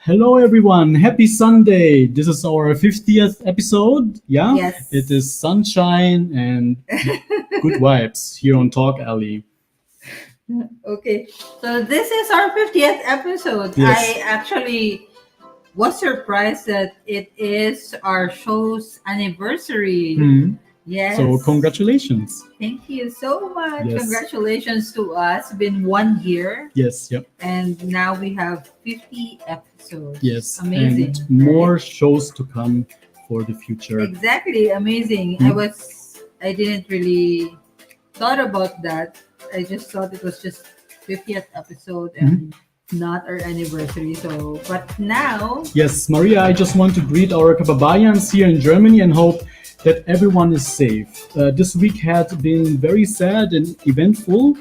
Hello, everyone. Happy Sunday. This is our 50th episode. Yeah, it Yes. is sunshine and good vibes here on Talk Alley. Okay. So this is our 50th episode. Yes. I actually was surprised that it is our show's anniversary. Mhm. So, Yes. congratulations. Thank you so much. Yes. Congratulations to us. Been 1 year Yes. Yep. and now we have 50 episodes. Yes. Amazing. And more shows to come for the future. Exactly. Amazing. Hmm. I didn't really thought about that. I just thought it was just 50th episode and not our anniversary. So, but now, Yes, Maria, I just want to greet our Kababayans here in Germany and hope that everyone is safe. This week had been very sad and eventful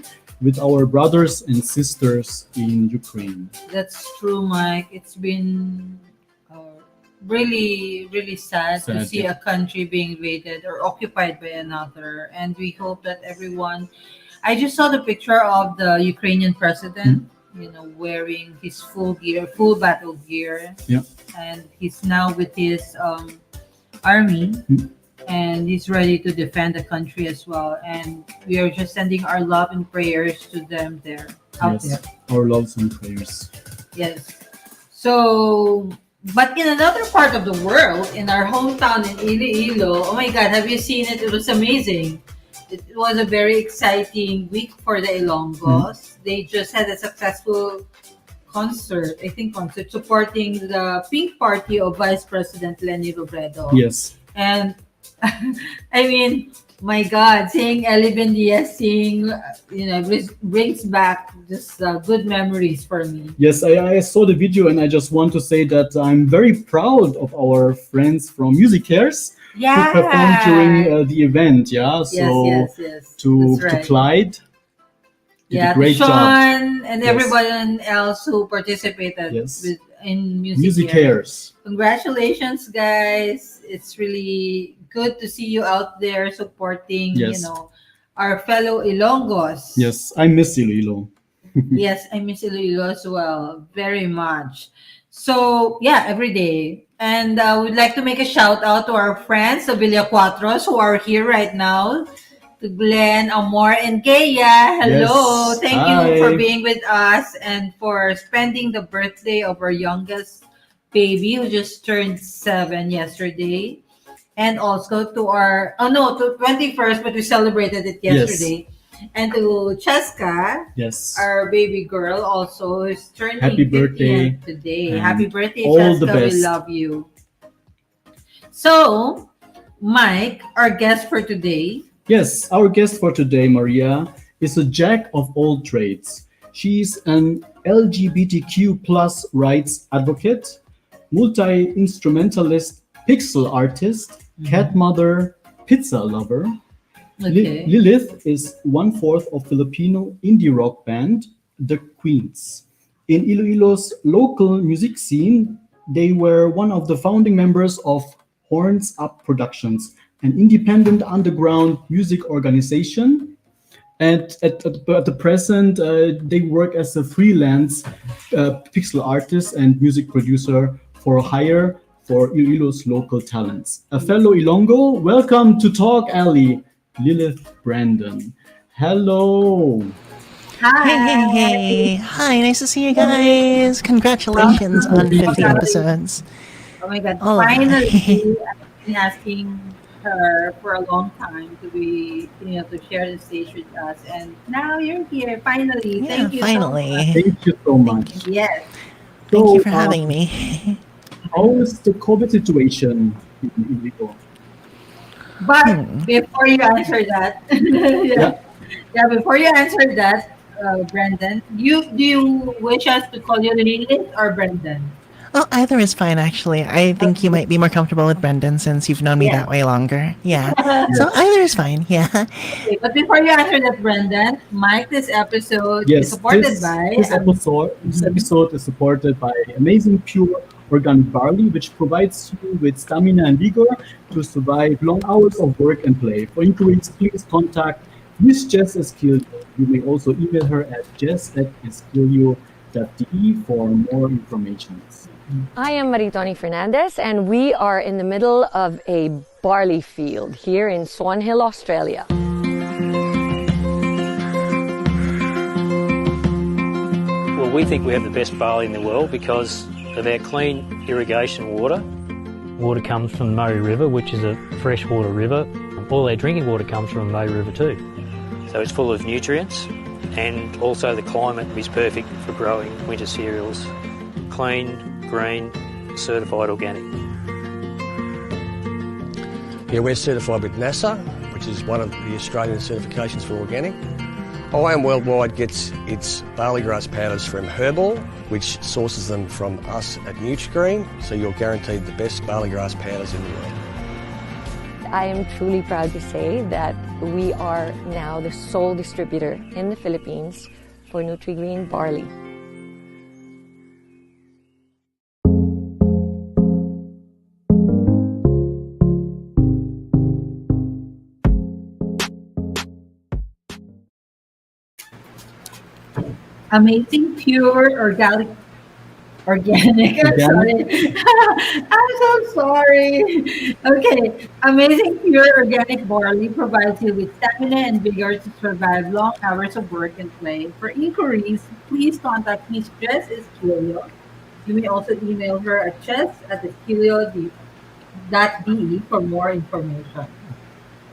with our brothers and sisters in Ukraine. that's true, Mike. It's been really, really sad to Sad, see yeah. a country being invaded or occupied by another. And we hope that everyone. I just saw the picture of the Ukrainian president. Wearing his full gear, full battle gear, Yeah. and he's now with his army, Mm. and he's ready to defend the country as well. And we are just sending our love and prayers to them there, out Yes, there. our loves and prayers. Yes. So, but in another part of the world, in our hometown in Iloilo, oh my God, have you seen it? It was amazing. It was a very exciting week for the Ilonggos. They just had a successful concert supporting the Pink Party of Vice President Leni Robredo. Yes. And I mean, my God, seeing Ellie Diaz sing, brings back just good memories for me. Yes, I saw the video and I just want to say that I'm very proud of our friends from Music Cares who performed during the event. Yeah, so Yes. to That's right. Clyde did a To great job. Sean and Yes. everyone else who participated Yes. in Music Care. Cares. Congratulations, guys! It's really good to see you out there supporting, Yes. our fellow Ilonggos. Yes, I miss Iloilo. Yes, I miss Iloilo as well, very much. So, yeah, every day. And we'd like to make a shout out to our friends, the Villa Cuatros, who are here right now. To Glenn, Amor, and Kea. Hello. Yes. Thank you for Hi. being with us and for spending the birthday of our youngest baby who just turned 7 yesterday. And also to to 21st, but we celebrated it Yes. yesterday. And to Cheska, Yes. our baby girl, also is turning Happy 50th birthday. today. And Happy birthday, all Cheska. the best. We love you. So, Mike, our guest for today. Yes, our guest for today, Maria, is a jack of all trades. She's an LGBTQ plus rights advocate, multi-instrumentalist, pixel artist, cat mother, pizza lover. Okay. Lilith is 1/4 of Filipino indie rock band, The Queens. In Iloilo's local music scene, they were one of the founding members of Horns Up Productions, an independent underground music organization. And at the present, they work as a freelance pixel artist and music producer for hire for Iloilo's local talents. A fellow Ilongo, welcome to Talk Alley, Lilith Brandon. Hello. Hey. Hi, nice to see you guys. Congratulations on 50 episodes. Oh my God! Oh. Finally, I've been asking her for a long time to be, to share the stage with us, and now you're here. Finally, Yeah, thank you. finally. Thank you so much. Yes, Thank you So, for having me. how is the COVID situation in Iloilo? but before you answer that, yeah, before you answer that, Brendan, do you wish us to call you Lilith or Brendan? Oh, either is fine, actually. I think you might be more comfortable with Brendan since you've known me Yeah. that way longer. Yeah. So either is fine. Yeah. Okay, but before you answer that, Brendan, Mike, this episode is Yes, supported by this episode is supported by amazing pure organic barley, which provides you with stamina and vigor to survive long hours of work and play. For inquiries, please contact Miss Jess Esquilio. You may also email her at jess@esquilio.de for more information. I am Maritoni Fernandez, and we are in the middle of a barley field here in Swan Hill, Australia. Well, we think we have the best barley in the world because of our clean irrigation water. Water comes from the Murray River, which is a freshwater river. All our drinking water comes from the Murray River too. So it's full of nutrients, and also the climate is perfect for growing winter cereals. Clean, green, certified organic. Yeah, we're certified with NASA, which is one of the Australian certifications for organic. IAM Worldwide gets its barley grass powders from Herbal, which sources them from us at Nutrigreen, so you're guaranteed the best barley grass powders in the world. I am truly proud to say that we are now the sole distributor in the Philippines for Nutrigreen barley. Amazing, pure, organic. I'm sorry. I'm so sorry. Okay. Amazing, pure, organic barley provides you with stamina and vigor to survive long hours of work and play. For inquiries, please contact Miss Jess Esquilio. You may also email her at chess@esquilio.de for more information.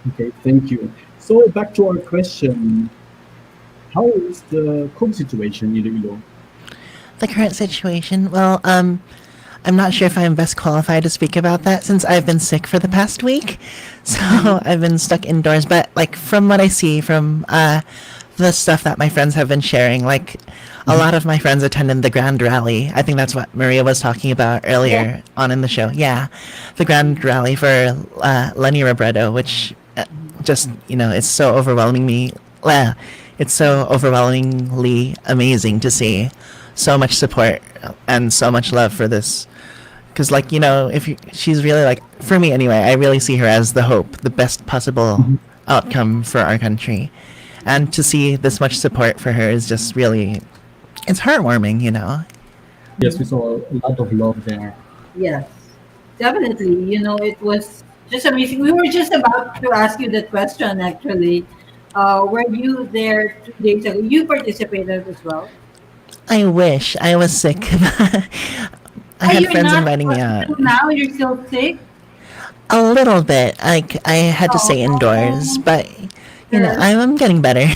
Okay, thank you. So back to our question. How is the COVID situation in Iloilo? The current situation, well, I'm not sure if I'm best qualified to speak about that since I've been sick for the past week. So I've been stuck indoors. But like from what I see from the stuff that my friends have been sharing, like a lot of my friends attended the Grand Rally. I think that's what Maria was talking about earlier on in the show. Yeah, the Grand Rally for Lenny Robredo, which just, it's so it's so overwhelmingly amazing to see so much support and so much love for this. Because, she's really, for me anyway, I really see her as the hope, the best possible outcome for our country. And to see this much support for her is just really, it's heartwarming, Yes, we saw a lot of love there. Yes, definitely. It was just amazing. We were just about to ask you that question, actually. Were you there 2 days ago? You participated as well. I wish I was sick. I had You're friends not inviting me out. hospital now? You're still sick? A little bit. I had to stay indoors, but, Sure. I'm getting better.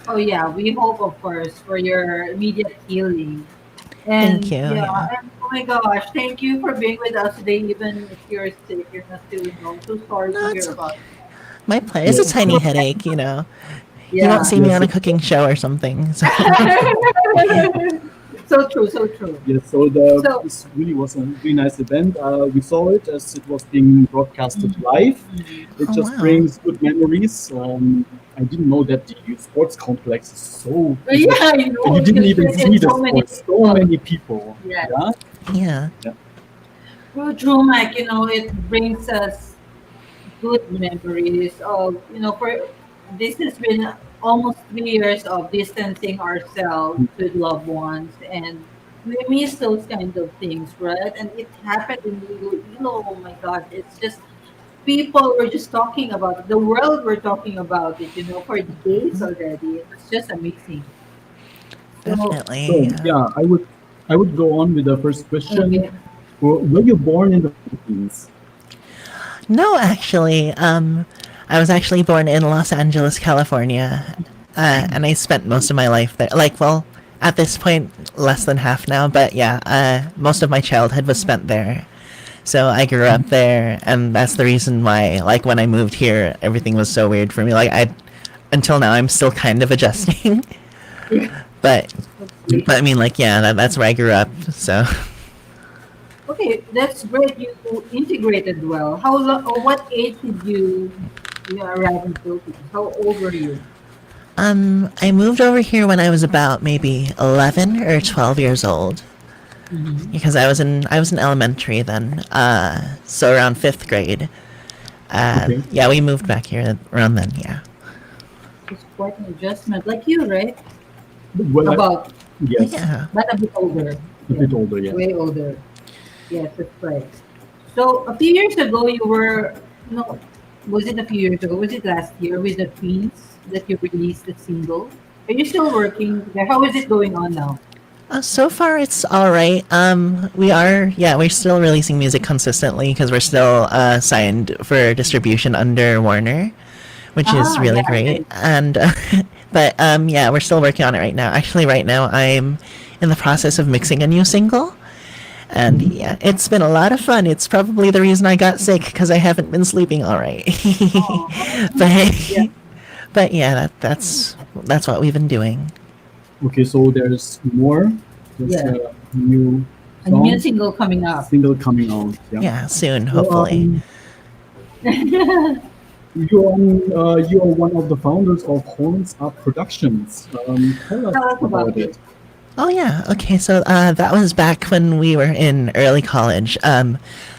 Oh yeah, we hope, of course, for your immediate healing. And Thank you. Yeah. and oh my gosh, thank you for being with us today. Even if you're sick, you're not feeling well. I'm so sorry No, to it's hear about it. my pleasure. It's a tiny headache, You Yeah. won't see me Yes, on a cooking show or something. So. So true, so true. Yes, so So this really was a really nice event. We saw it as it was being broadcasted live. It Oh, just wow. brings good memories. I didn't know that the sports complex is so big. yeah, I know. And you didn't even There's see the so many sports. So people. many people. Yeah. Yeah. Yeah. True, Mike. It brings us good memories of, for this has been almost 3 years of distancing ourselves with loved ones, and we miss those kind of things, right? And it happened in Iloilo. Oh my God, it's just people were just talking about it. The world were talking about it, for days already. It was just amazing. So, Definitely. So yeah, I would go on with the first question. okay. Were you born in the Philippines? No, actually, I was actually born in Los Angeles, California, and I spent most of my life there. At this point, less than half now, but yeah, most of my childhood was spent there. So I grew up there, and that's the reason why, when I moved here, everything was so weird for me. Until now, I'm still kind of adjusting. but I mean, that's where I grew up. So. Okay, that's great. You integrated well. How long? Or what age did you arrive in Philippines? How old were you? I moved over here when I was about maybe 11 or 12 years old. Because I was in elementary then, so around 5th grade. Okay. Yeah, we moved back here around then. Yeah. It's quite an adjustment, like you, right? Well, About, yes. Yeah. but a bit older. A bit older, yeah. way older. Yes, that's right. So a few years ago, you were no, was it a few years ago? Was it last year with the Twins that you released the single? Are you still working there? How is it going on now? So far, it's all right. We're still releasing music consistently because we're still signed for distribution under Warner, which is Ah, really yeah, great. right. And yeah, we're still working on it right now. Actually, right now I'm in the process of mixing a new single, and yeah, it's been a lot of fun. It's probably the reason I got sick because I haven't been sleeping all right. but Yeah, but yeah, that's what we've been doing. Okay, so there's more. There's yeah. a new A new song, single coming up. single coming out. Yeah. Yeah, soon, So, hopefully. you're one of the founders of Horns Up Productions. Tell us Tell us about about it. it. Oh yeah. Okay. So that was back when we were in early college.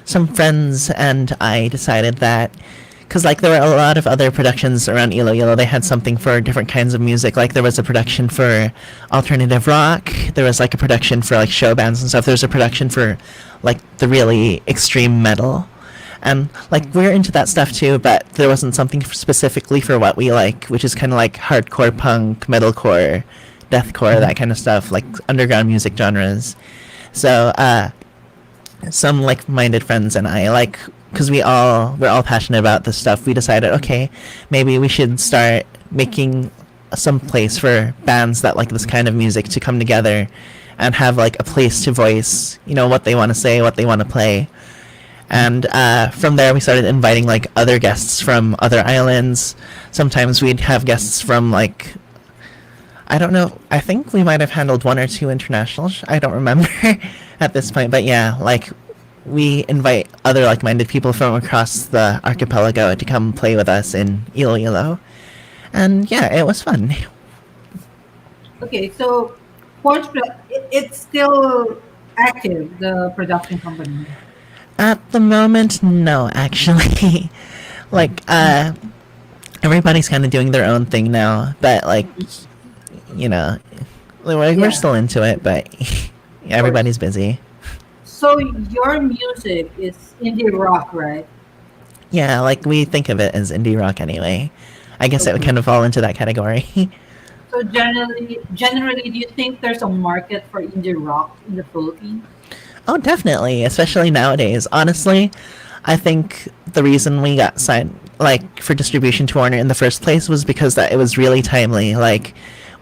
Some friends and I decided that because like there were a lot of other productions around Iloilo, they had something for different kinds of music. Like there was a production for alternative rock. There was like a production for like show bands and stuff. There was a production for like the really extreme metal. And like we're into that stuff too, but there wasn't something specifically for what we like, which is kind of like hardcore punk, metalcore, deathcore, that kind of stuff, like underground music genres. So some like-minded friends and I, like, because we're all passionate about this stuff, we decided, okay, maybe we should start making some place for bands that like this kind of music to come together and have like a place to voice, what they want to say, what they want to play. And from there, we started inviting like other guests from other islands. Sometimes we'd have guests from like, I don't know. I think we might have handled one or two internationals. I don't remember at this point, but yeah, like we invite other like-minded people from across the archipelago to come play with us in Iloilo, and yeah, it was fun. Okay, so it's still active, the production company. At the moment, no, actually, like everybody's kind of doing their own thing now, but like you know, we're Yeah, still into it, but of course. everybody's busy. So your music is indie rock, right? Yeah, like we think of it as indie rock anyway. I guess it would Okay. kind of fall into that category. So generally, do you think there's a market for indie rock in the Philippines? Oh, definitely, especially nowadays. Honestly, I think the reason we got signed, like, for distribution to Warner in the first place was because that it was really timely. Like,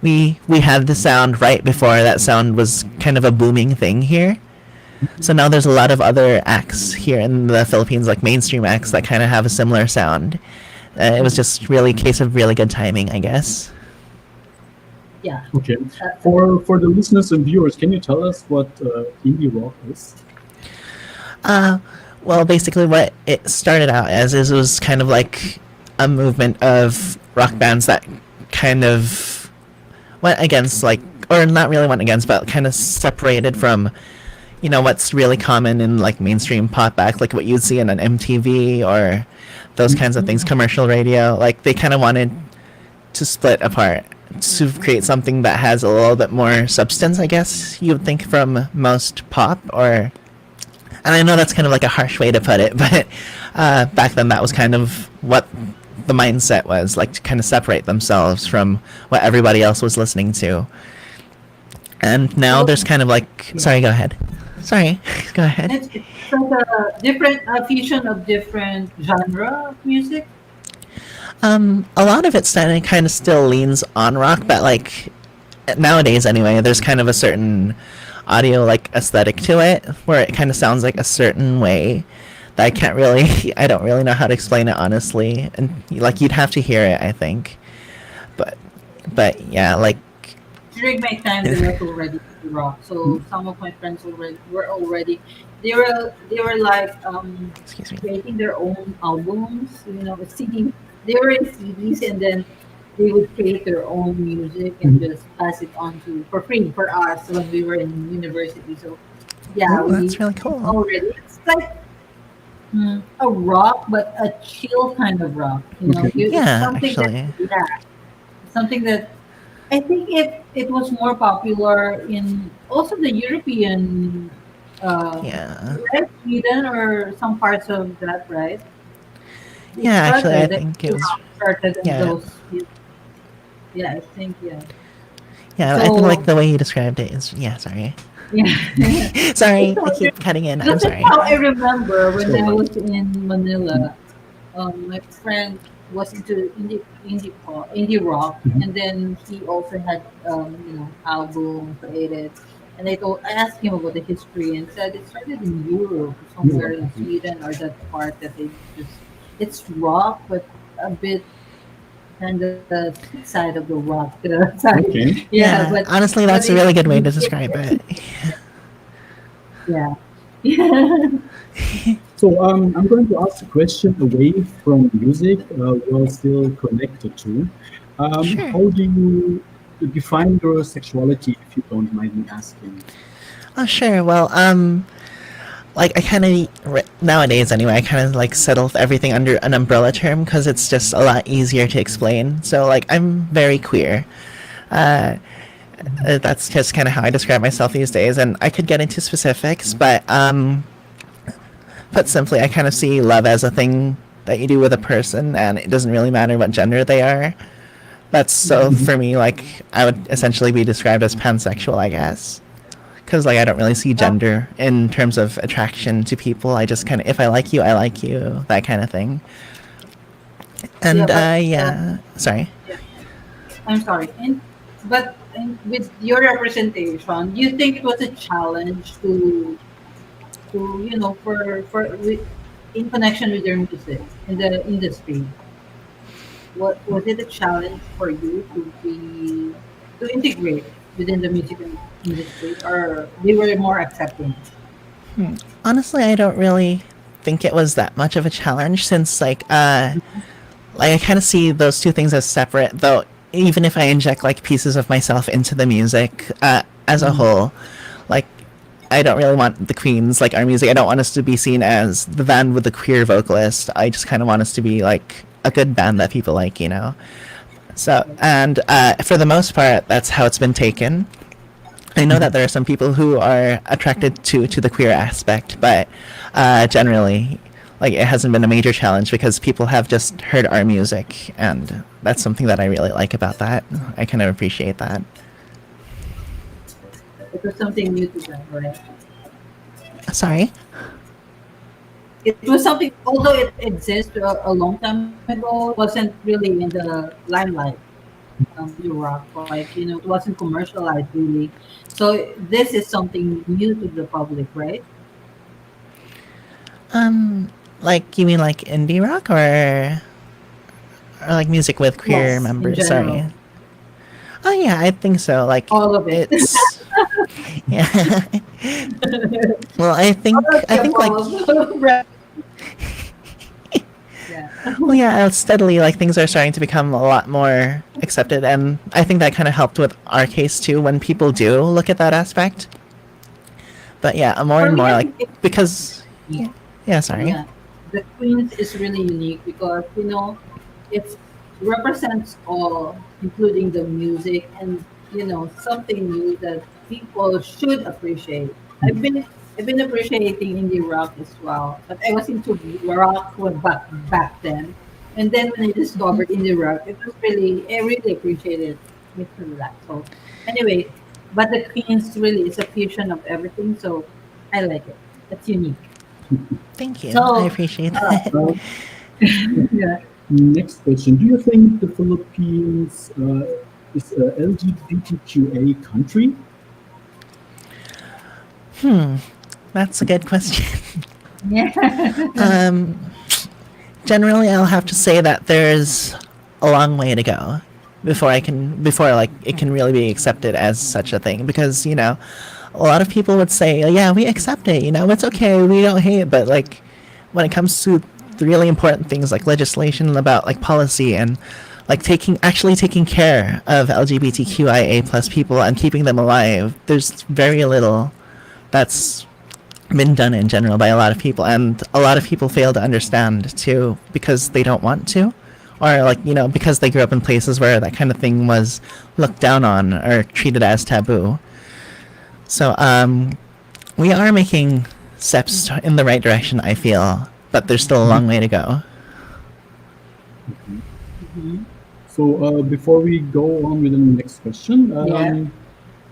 we had the sound right before that sound was kind of a booming thing here. So now there's a lot of other acts here in the Philippines, like mainstream acts that kind of have a similar sound. It was just really a case of really good timing, I guess. Yeah. Okay. That's For the listeners and viewers, can you tell us what indie rock is? Well, basically, what it started out as is it was kind of like a movement of rock bands that kind of went against, like, or not really went against, but kind of separated from, what's really common in like mainstream pop act, like what you'd see in an MTV or those kinds of things, commercial radio. Like they kind of wanted to split apart to create something that has a little bit more substance, I guess you would think from most pop, or and I know that's kind of like a harsh way to put it, but back then that was kind of what the mindset was, like to kind of separate themselves from what everybody else was listening to. And now so there's kind of like, sorry, go ahead. Sorry, go ahead. it's like a different fusion of different genre of music. A lot of it kind of still leans on rock, but like nowadays anyway, there's kind of a certain audio like aesthetic to it where it kind of sounds like a certain way that I don't really know how to explain it honestly, and like you'd have to hear it, I think. But yeah, like During my time, there was already indie rock. So some of my friends were already they were like excuse me. creating their own albums, a CD. They were in CDs, and then they would create their own music and just pass it on to for free for us when we were in university. So yeah, Oh, that's really cool. it's like a rock, but a chill kind of rock. Okay. It's Yeah, something that actually. yeah, something that I think it was more popular in also the European, uh, Yeah. right? Sweden or some parts of that, right? It Yeah, actually, I started, the think it was. rock started in Yeah. those. Yeah, I think, yeah. Yeah, I think like So the way you described it is. Yeah, sorry. yeah. Sorry, So I keep cutting in. I'm because that's sorry. how I remember when So I like, was in Manila. My friend was into indie rock, mhm. and then he also had album created. And I asked him about the history and said it started in Europe, somewhere Europe, in okay. Sweden or that part that they just it's rock, but a bit kind of the sweet side of the rock side. Okay. Yeah, Yeah, honestly, but that's a it, really good way to it describe it. yeah. Yeah. So I'm going to ask a question away from music. We're still connected to. Sure. How do you define your sexuality, if you don't mind me asking? Oh, sure. Well, like I kind of nowadays anyway, I kind of like settle everything under an umbrella term because it's just a lot easier to explain. So like I'm very queer. Uh, that's just kind of how I describe myself these days, and I could get into specifics, but put simply, I kind of see love as a thing that you do with a person, and it doesn't really matter what gender they are. That's so Mhm. for me, like I would essentially be described as pansexual, I guess. Because like I don't really see Oh, gender in terms of attraction to people. I just kind of if I like you, I like you, that kind of thing. yeah, And but yeah, sorry. yeah, I'm sorry. With your representation, do you think it was a challenge to in connection with your music in the industry? What was it a challenge for you to integrate within the music industry, or they were more accepting? Honestly, I don't really think it was that much of a challenge since like I kind of see those two things as separate. Though even if I inject like pieces of myself into the music as a Mhm. whole, like I don't really want the Queens, like our music. I don't want us to be seen as the band with the queer vocalist. I just kind of want us to be like a good band that people like, you know. So and for the most part, that's how it's been taken. I know that there are some people who are attracted to the queer aspect, but generally, like it hasn't been a major challenge because people have just heard our music, and that's something that I really like about that. I kind of appreciate that. It was something new to them, right? Sorry. It was something, although it exists a long time ago, it wasn't really in the limelight. Indie rock, like it wasn't commercialized really. So this is something new to the public, right? Like you mean like indie rock or like music with queer Yes, in members? Sorry. general, Oh yeah, I think so. Like all of it. it's yeah. Well, All of I the think like above. Right. Yeah. well, yeah, steadily, like things are starting to become a lot more accepted, and I think that kind of helped with our case too when people do look at that aspect. But yeah, more For and me, more I like think it's because unique. yeah, sorry. Yeah, the Queens is really unique because it represents all, including the music, and something new that people should appreciate. I've been I've been appreciating indie rock as well, but I was into rock back then, and then when I discovered indie rock, I really appreciated it. Makes me relax. So anyway, but the Queens really is a fusion of everything, so I like it. It's unique. Thank you. I So, appreciate uh, that. Uh, yeah. Next question. Do you think the Philippines is a LGBTQA country? That's a good question. Yeah. Generally, I'll have to say that there's a long way to go before like it can really be accepted as such a thing because a lot of people would say, "Oh, yeah, we accept it, it's okay, we don't hate it," but like when it comes to the really important things like legislation about like policy and like taking care of LGBTQIA plus people and keeping them alive, there's very little that's been done in general by a lot of people, and a lot of people fail to understand too because they don't want to, or like, you know, because they grew up in places where that kind of thing was looked down on or treated as taboo. So we are making steps in the right direction, I feel, but there's still a long way to go. So before we go on with the next question, Yeah.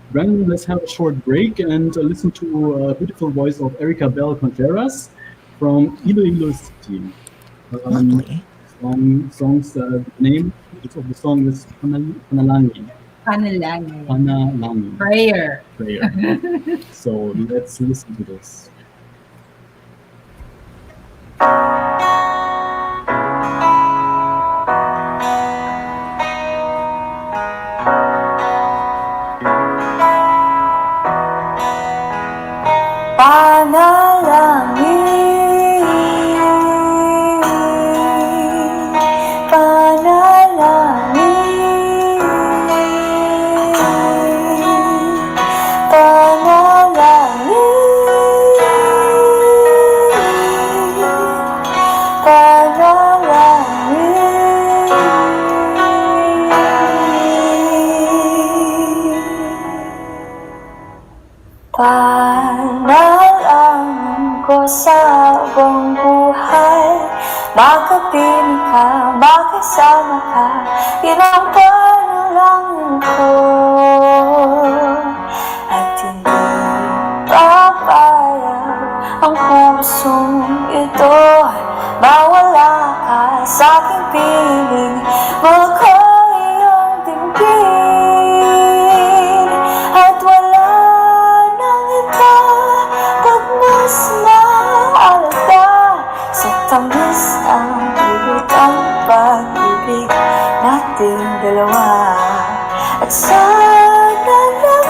Brandon, let's have a short break and listen to a beautiful voice of Erica Bell Contreras from Iloilo City. Lovely. The name of the song is Panalangin. Panalangin. Panalangin. Prayer. Prayer. So let's listen to this. Panalangin ko sa buong buhay, makapiling ka, makasama ka, yun ang panalangin ko. At hindi papayag ang pusong ito, mawala ka sa aking piling, mahal ko iyong dinggin. At wala mas maalaga sa tamis ang pulot ang pag-ibig nating dalawa. At sana naman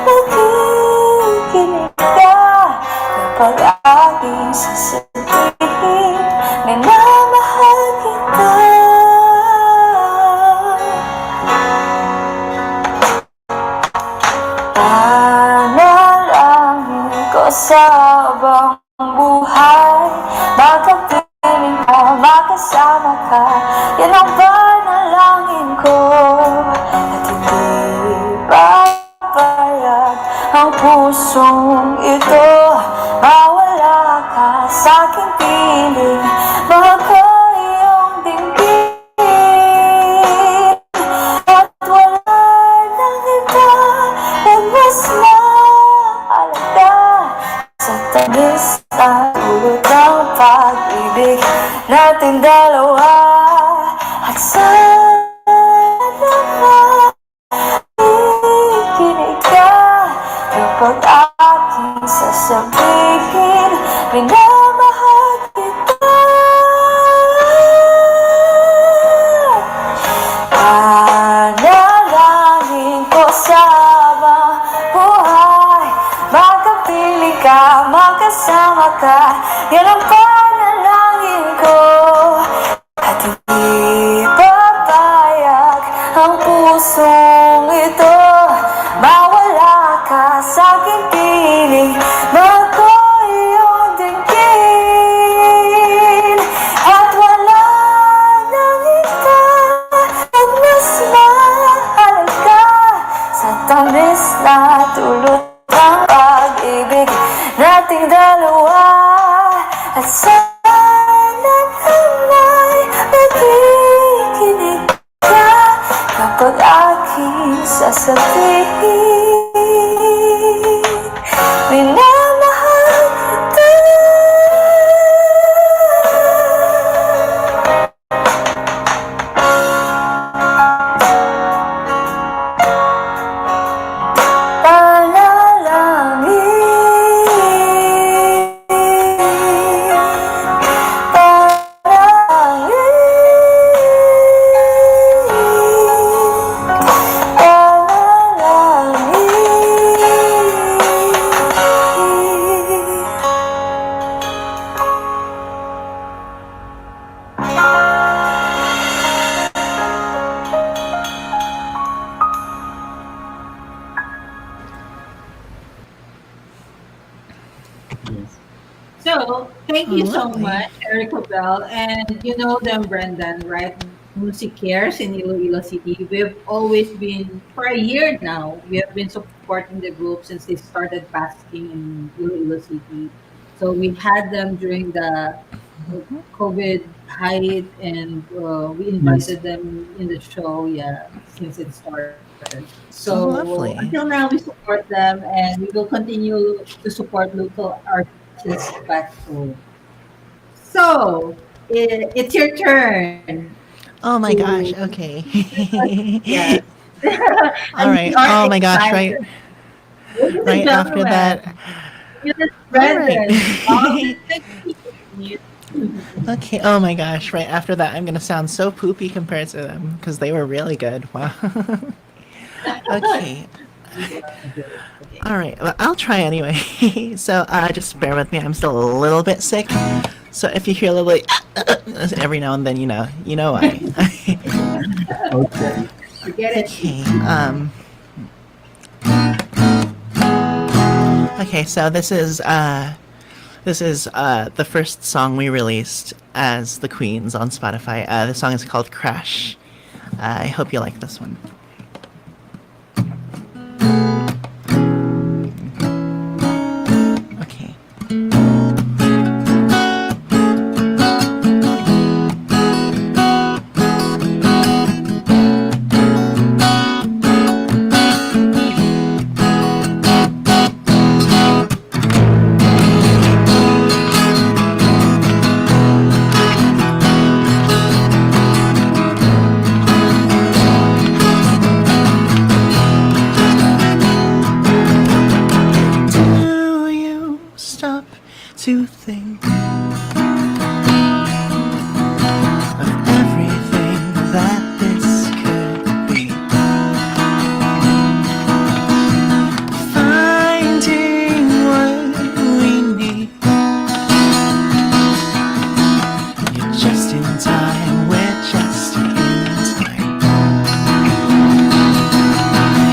makikinig ka kapag aking sasabihin na namahal kita. Sa buong buhay, makapiling ka, makasama ka, yan ang panalangin ko. At hindi papayag ang pusong ito, mawala ka sa aking piling, mahal ko iyong dinggin. At wala nang iba na mas mahalaga sa tamis at ulot ng pag-ibig natin dalawa. At sana naman ikinig ka kapag aking sasabihin minamahal kita. Panalangin ko sa buhay, makapiling ka, makasama ka, yan ang panalangin ko. At hindi papayag ang pusong ito, mawala ka sa aking piling, mahal ko iyong dinggin. At wala nang iba at mas mahalaga sa tamis na tulot ng pag-ibig nating dalawa. At sana naman nakikinig ka kapag aking sasabihin minamahal kita. Panalangin. Thank Oh, you so lovely. much, Erica Bell. And you know them, Brendan, right? Music Cares in Iloilo City. We've always been, for a year now, we have been supporting the group since they started basking in Iloilo City. So we had them during the COVID height, and we Yes. invited them in the show, yeah, since it started. Oh, So until lovely. now, we support them, and we will continue to support local artists back home. So it's your turn Oh my to gosh. Okay. yes. And All we right. are Oh my gosh. excited. Ladies and Right after gentlemen, that. Miss All right. Brendan, all the keys. Okay. Oh my gosh. Right after that, I'm gonna sound so poopy compared to them because they were really good. Wow. Okay. All right. Well, I'll try anyway. So just bear with me. I'm still a little bit sick. So if you hear a little like every now and then, you know why. Okay. Forget it. Okay. Okay. So this is the first song we released as the Queens on Spotify. The song is called Crash. I hope you like this one. Okay. Do you stop to think of everything that this could be? Finding what we need. You're just in time, we're just in time.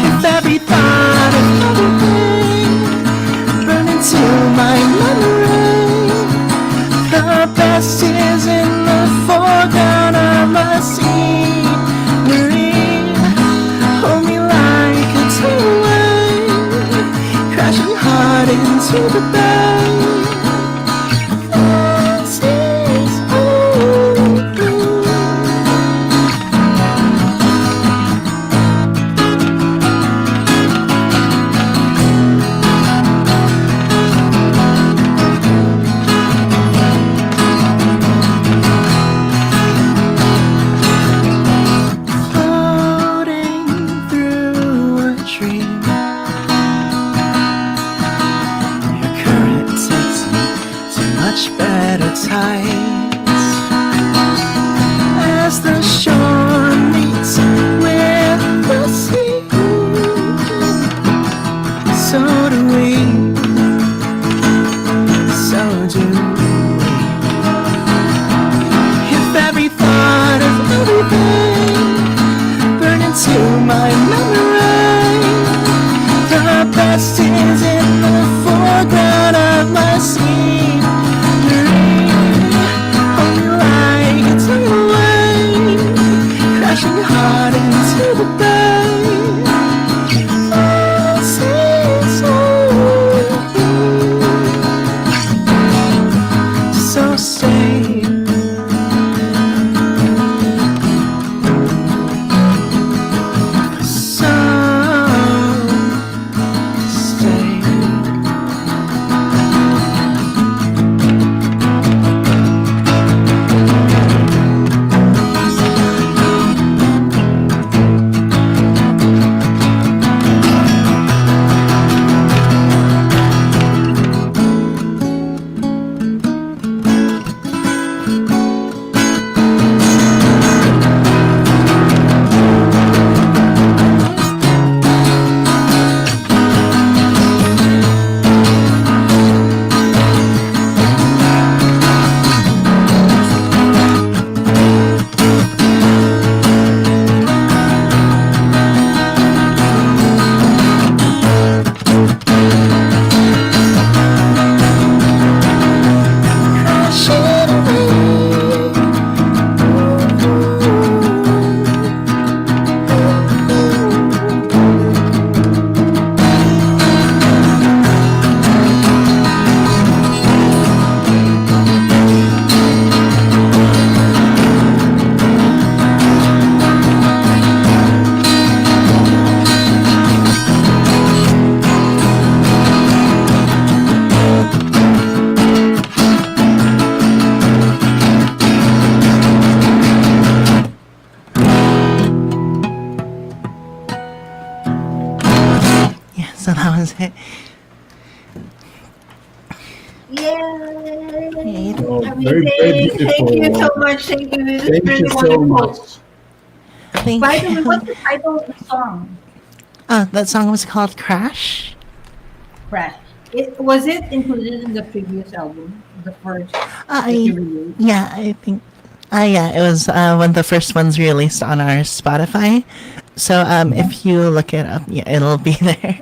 If every thought of everything burned into my memory, the best is in the foreground of my scenery. Hold me like a tidal wave, crashing hard into the bay. This is over. Floating through a dream, your current takes me to much better tides. As the shore meets with the sea, so do we, so do we. If every thought of everything burn into my memory, the best is in the foreground of my scenery. Hold me like a tidal wave, crashing hard into the bay. This is over. So stay. So stay. So that was it. Yay! Oh, very, very Amazing. Thank you so beautiful. much. Thank you. This is Thank really you so wonderful. much. Thank By the way, you. what's the title of the song? That song was called Crash. Crash. Was it included in the previous album, the first that you released? Yeah, I think. Yeah, it was one of the first ones released on our Spotify. So if you look it up, yeah, it'll be there.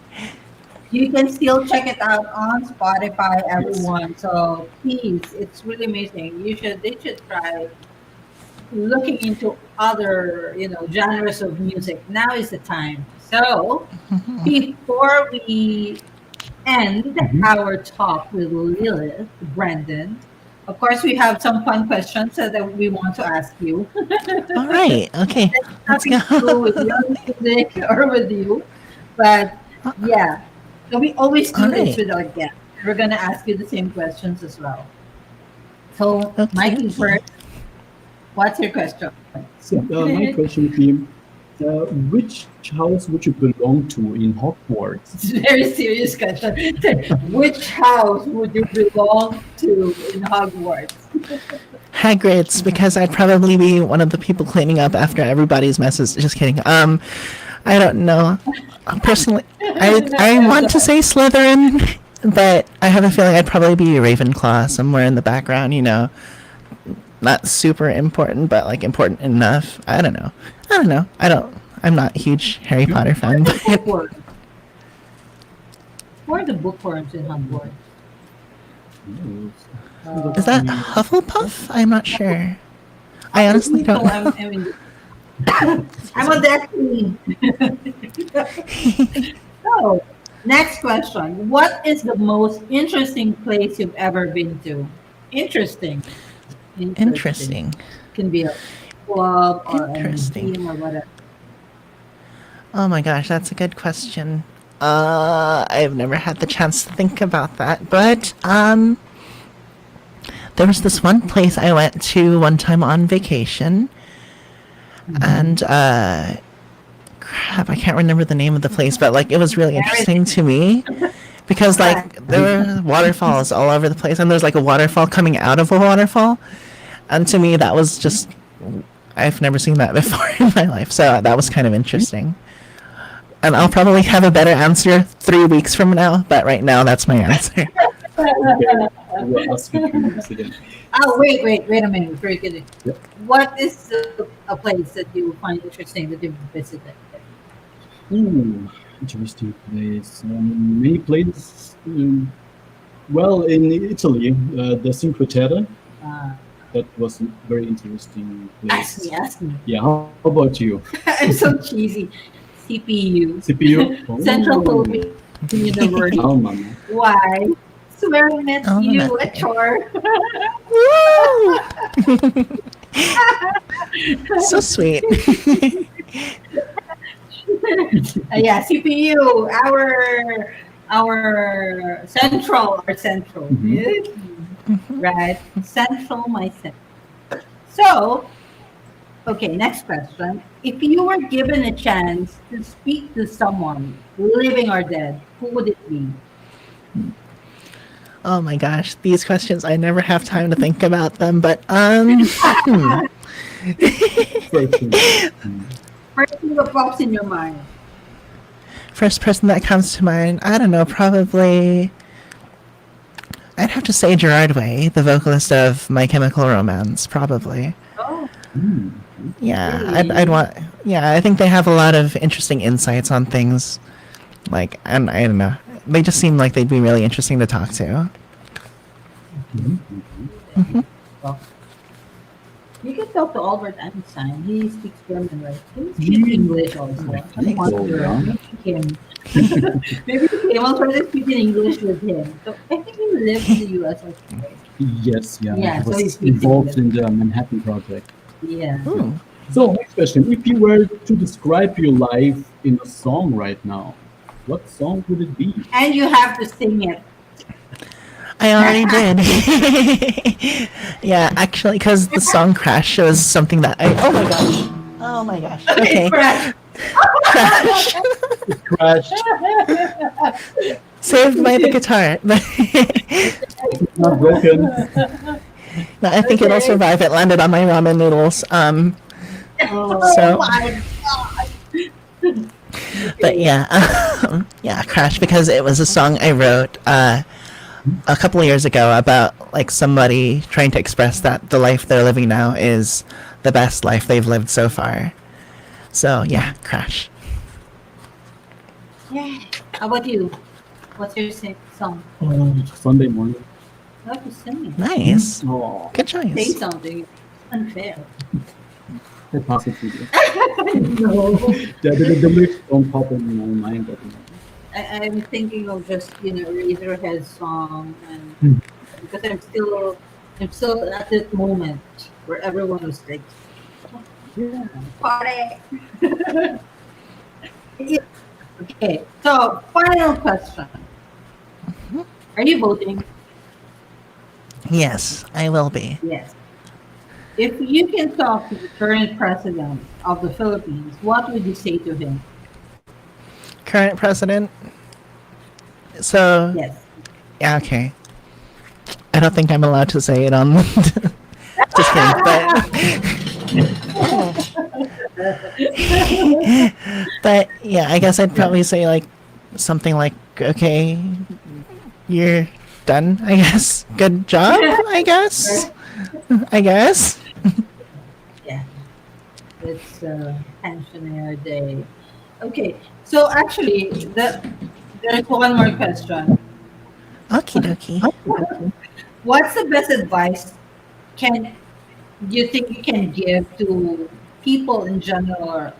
You can still check it out on Spotify, Yes. everyone. So please, it's really amazing. They should try looking into other, genres of music. Now is the time. So before we end our talk with Lilith, Brandon, of course, we have some fun questions that we want to ask you. All right. Okay. Let's Nothing to do go. with your music or with you, but yeah. So we always do All this right. with our guests. We're gonna ask you the same questions as well. So, Okay. Mikey first, what's your question? So, my question would be, which house would you belong to in Hogwarts? It's a very serious question. Which house would you belong to in Hogwarts? Hagrid's, because I'd probably be one of the people cleaning up after everybody's messes. Just kidding. I don't know. Personally, I want to say Slytherin, but I have a feeling I'd probably be Ravenclaw somewhere in the background. Not super important, but like important enough. I don't know. I'm not a huge Harry Potter fan. But Bookworms. Who are the bookworms in Hogwarts? is that Hufflepuff? I'm not sure. I honestly don't know. I'm a Destiny. So, next question. What is the most interesting place you've ever been to? Interesting. Interesting. Can be a club or a Interesting. museum or whatever. Oh my gosh, that's a good question. I've never had the chance to think about that, but there was this one place I went to one time on vacation, and crap, I can't remember the name of the place, but like it was really interesting to me because like there were waterfalls all over the place, and there's like a waterfall coming out of a waterfall, and to me that was just I've never seen that before in my life, so that was kind of interesting. And I'll probably have a better answer 3 weeks from now, but right now that's my answer. We'll ask you to use it again. Oh, wait a minute. Before you get it. Yep. What is a place that you find interesting that you've visited? Interesting place. Many places. Well, in Italy, the Cinque Terre. That was a very interesting place. Ask me. Yeah, how about you? I'm so cheesy. CPU. CPU? Oh. Central Philippine University. Oh, mama. Why? Swear I met Oh, you mama. at Chor. So sweet. Yeah, CPU. Our central. Right. Central, my central. So, okay, next question. If you were given a chance to speak to someone, living or dead, who would it be? Oh my gosh, these questions, I never have time to think about them, but First thing that pops in your mind. first person that comes to mind, I don't know, probably I'd have to say Gerard Way, the vocalist of My Chemical Romance, probably. Oh, Yeah, Really? I'd want. Yeah, I think they have a lot of interesting insights on things. Like, and I don't know, they just seem like they'd be really interesting to talk to. you can talk to Albert Einstein. He speaks German, right? He speaks English also. I think want so, to yeah. meet him. Maybe I'll try to speak in English with him. So I think he lives in the US also, right? Yes, yeah. Yeah, I so he was speaks involved in the Manhattan Project. Yeah. So, next question. If you were to describe your life in a song right now, what song would it be? And you have to sing it. I already did. Yeah, actually, because the song Crash was something that I. Oh my gosh. Oh my gosh. Okay. Crash. Crash. Crashed. Saved by the guitar. Not broken. No, I think it'll Okay. survive. It landed on my ramen noodles. Oh So- my god. But yeah, yeah, Crash, because it was a song I wrote a couple of years ago about like somebody trying to express that the life they're living now is the best life they've lived so far. So yeah, Crash. Yeah. How about you? What's your song? Sunday morning. What to sing? Nice. Oh, Good Say choice. something. Unfair. I pass it to you. No. The lyrics don't pop in my mind at the moment. I'm thinking of just Razorhead's song, and Hmm. because I'm still at that moment where everyone was like, yeah, party. Yeah. Okay, so final question: are you voting? Yes, I will be. Yes. If you can talk to the current president of the Philippines, what would you say to him? Current president. So Yes. yeah, okay. I don't think I'm allowed to say it on. Just kidding, but yeah, I guess I'd probably say like something like, "Okay, you're done. I guess. Good job. I guess. I guess." Yeah. It's pensioner day. Okay, so actually, there's one more question. Okie dokie. What's the best advice can you think you can give to people in general,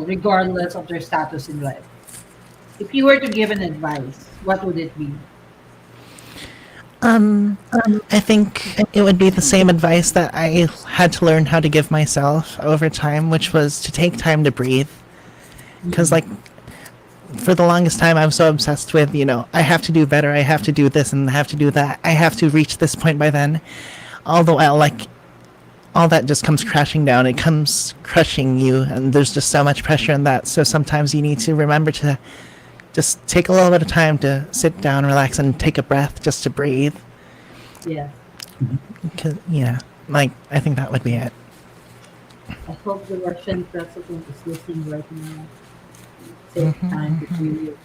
regardless of their status in life? If you were to give an advice, what would it be? I think it would be the same advice that I had to learn how to give myself over time, which was to take time to breathe. Because, like, for the longest time, I was so obsessed with, I have to do better, I have to do this, and I have to do that, I have to reach this point by then. All the while, like, all that just comes crashing down. It comes crushing you, and there's just so much pressure in that. So sometimes you need to remember to just take a little bit of time to sit down, relax, and take a breath just to breathe. Yeah, Because, like, I think that would be it. I hope the Russian president is listening right now. Take time to breathe.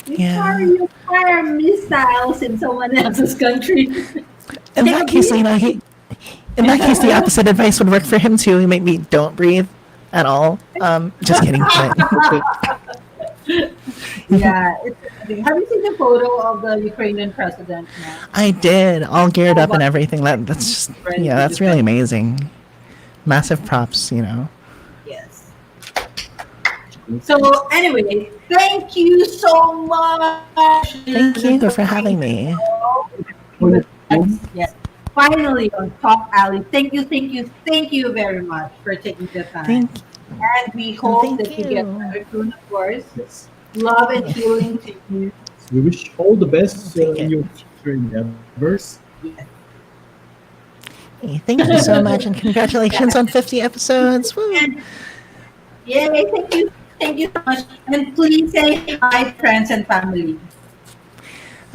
Yeah. You fire missiles in someone else's country. In that case, in that case, the opposite advice would work for him too. Maybe don't breathe at all. Just kidding. But Yeah, it's amazing. Have you seen the photo of the Ukrainian president now? I did, all geared up and everything. That's just, yeah, that's really amazing. Massive props. Yes. So anyway, thank you so much. Thank you for having me. Yes. Finally on TalkAlley. Thank you very much for taking the time. Thank And we hope Thank that you get you. better soon, of course. Yes. Love and healing to you. We wish all the best Take in it. your future endeavors. Yes. Hey, thank you so much, and congratulations on 50 episodes. Woo. And yay, thank you so much. And please say hi, friends and family.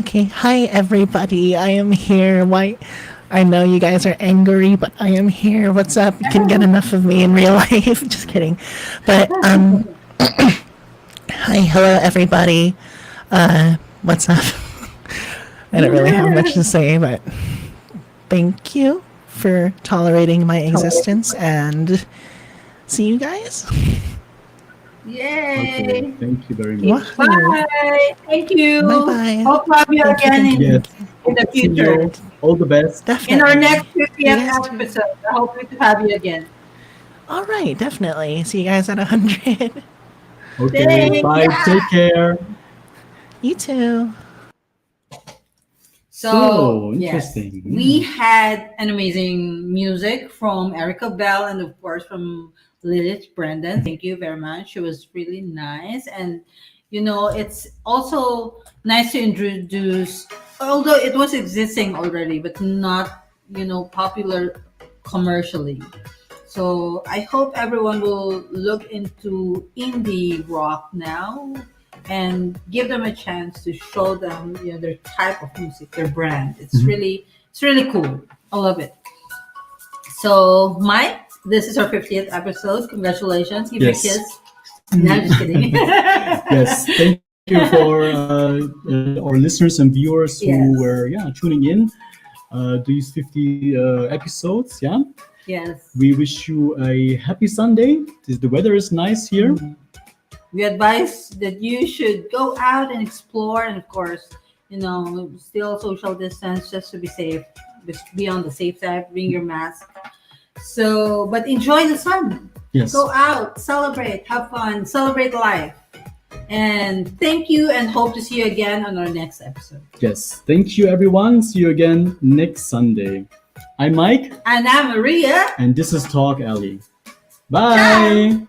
Okay, hi everybody. I am here. Why? I know you guys are angry, but I am here. What's up? You can get enough of me in real life. Just kidding. But hi, hello everybody. What's up? I don't really have much to say, but thank you for tolerating my existence, and see you guys. Yay. Okay, thank you very much. Wahoo. Bye. Thank you. Bye-bye. Hope to have you Thank you, again thank you. in, Yes. in the See future. you. All the best. Definitely. In our next 50th Yes, too. episode. I hope to have you again. All right, definitely. See you guys at 100. Okay, Thank bye. you. Take care. You too. So, yes, interesting. we had an amazing music from Erica Bell and of course from Lilith Brendan. Thank you very much. It was really nice. And it's also nice to introduce, although it was existing already, but not, popular commercially. So I hope everyone will look into indie rock now and give them a chance to show them, their type of music, their brand. It's really cool. I love it. So Mike, this is our 50th episode. Congratulations. Give me a Yes. kiss. No, I'm just kidding. Yes, thank you for our listeners and viewers who Yes. were tuning in these 50 episodes. Yeah, Yes. we wish you a happy Sunday. The weather is nice here. We advise that you should go out and explore, and of course, still social distance just to be safe. Just be on the safe side. Bring your mask. So, but enjoy the sun. Yes. Go out, celebrate, have fun, celebrate life. And thank you, and hope to see you again on our next episode. Yes. Thank you, everyone. See you again next Sunday. I'm Mike, And I'm Maria. and this is TalkAlley. Bye.